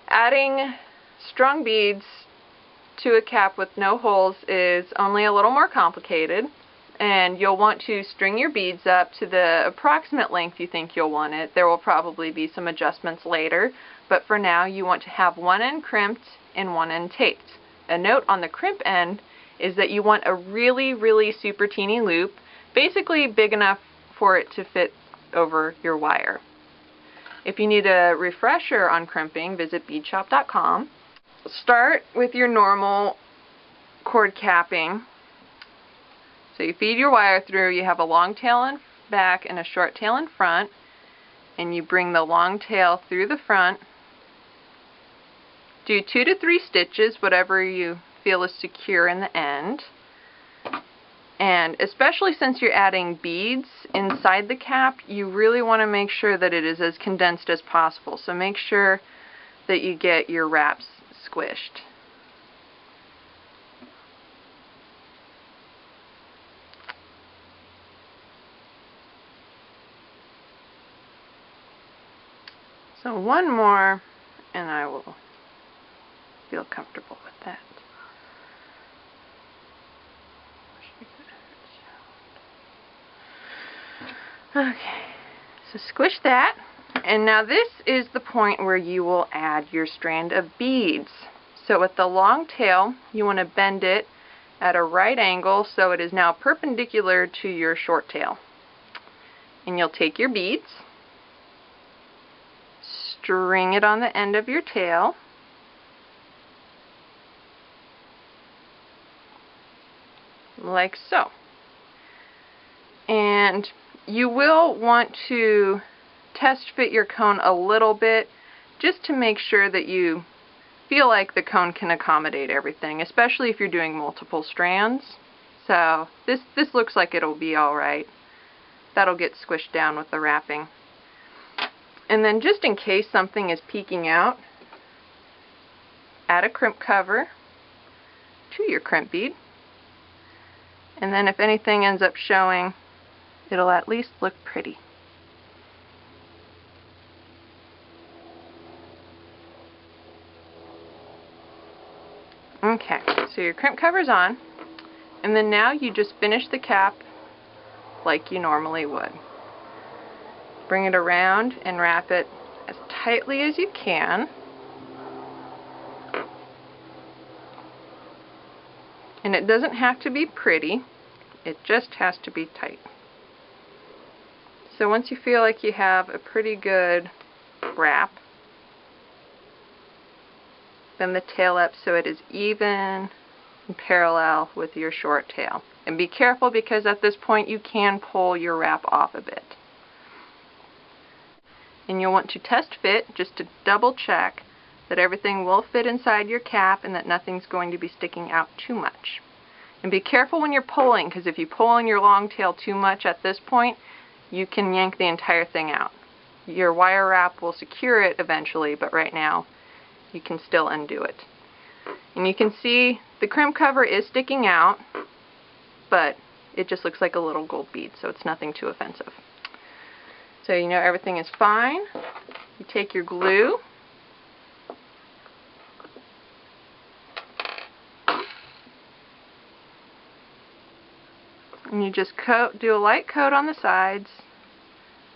Adding strung beads to a cap with no holes is only a little more complicated, and you'll want to string your beads up to the approximate length you think you'll want it. There will probably be some adjustments later, but for now you want to have one end crimped and one end taped. A note on the crimp end is that you want a really super teeny loop, basically big enough for it to fit over your wire. If you need a refresher on crimping, visit beadshop.com. Start with your normal cord capping. So you feed your wire through, you have a long tail in back and a short tail in front, and you bring the long tail through the front. Do 2 to 3 stitches, whatever you feel is secure in the end. And especially since you're adding beads inside the cap, you really want to make sure that it is as condensed as possible. So make sure that you get your wraps squished. So one more, and I will feel comfortable with that. Okay, so squish that, and now this is the point where you will add your strand of beads. So with the long tail, you want to bend it at a right angle so it is now perpendicular to your short tail. And you'll take your beads, string it on the end of your tail, like so. And you will want to test fit your cone a little bit just to make sure that you feel like the cone can accommodate everything, especially if you're doing multiple strands. So this looks like it'll be alright. That'll get squished down with the wrapping. And then just in case something is peeking out, add a crimp cover to your crimp bead. And then if anything ends up showing, it'll at least look pretty. Okay, so your crimp cover's on, and then now you just finish the cap like you normally would. Bring it around and wrap it as tightly as you can. And it doesn't have to be pretty, it just has to be tight. So once you feel like you have a pretty good wrap, bend the tail up so it is even and parallel with your short tail. And be careful, because at this point you can pull your wrap off a bit. And you'll want to test fit just to double check that everything will fit inside your cap and that nothing's going to be sticking out too much. And be careful when you're pulling, because if you pull on your long tail too much at this point, you can yank the entire thing out. Your wire wrap will secure it eventually, but right now you can still undo it. And you can see the crimp cover is sticking out, but it just looks like a little gold bead, so it's nothing too offensive. So you know everything is fine. You take your glue, and you just do a light coat on the sides.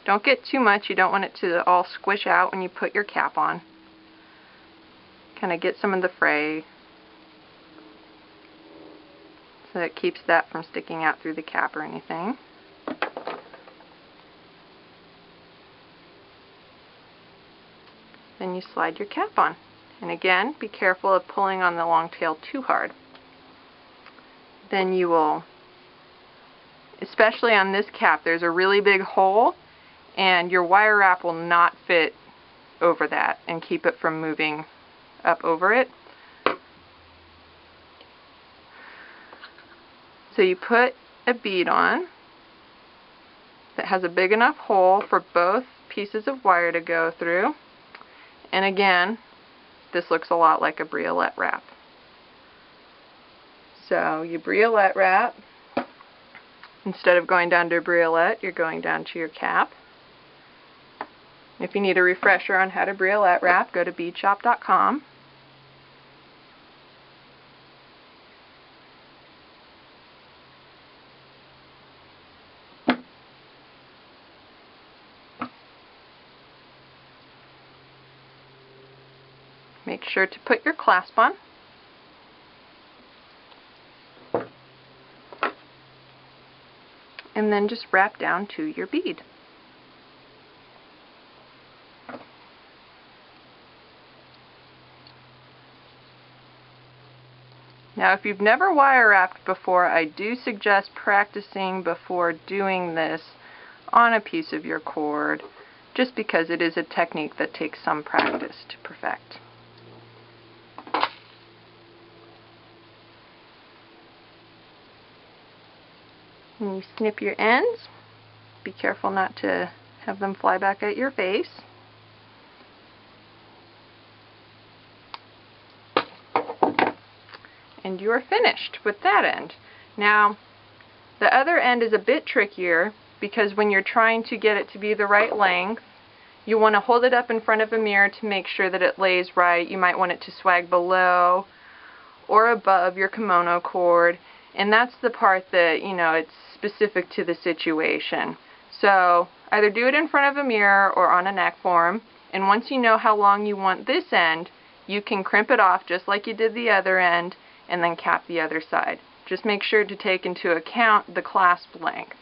Don't get too much, you don't want it to all squish out when you put your cap on. Kind of get some of the fray so it keeps that from sticking out through the cap or anything. Then you slide your cap on. And again, be careful of pulling on the long tail too hard. Then you will, especially on this cap, there's a really big hole, and your wire wrap will not fit over that and keep it from moving up over it. So you put a bead on that has a big enough hole for both pieces of wire to go through. And again, this looks a lot like a briolette wrap. So you briolette wrap. Instead of going down to a briolette, you're going down to your cap. If you need a refresher on how to briolet wrap, go to beadshop.com. Make sure to put your clasp on. And then just wrap down to your bead. Now, if you've never wire wrapped before, I do suggest practicing before doing this on a piece of your cord, just because it is a technique that takes some practice to perfect. And you snip your ends. Be careful not to have them fly back at your face. And you are finished with that end. Now, the other end is a bit trickier because when you're trying to get it to be the right length, you want to hold it up in front of a mirror to make sure that it lays right. You might want it to swag below or above your kimono cord. And that's the part that, you know, it's specific to the situation. So either do it in front of a mirror or on a neck form. And once you know how long you want this end, you can crimp it off just like you did the other end and then cap the other side. Just make sure to take into account the clasp length.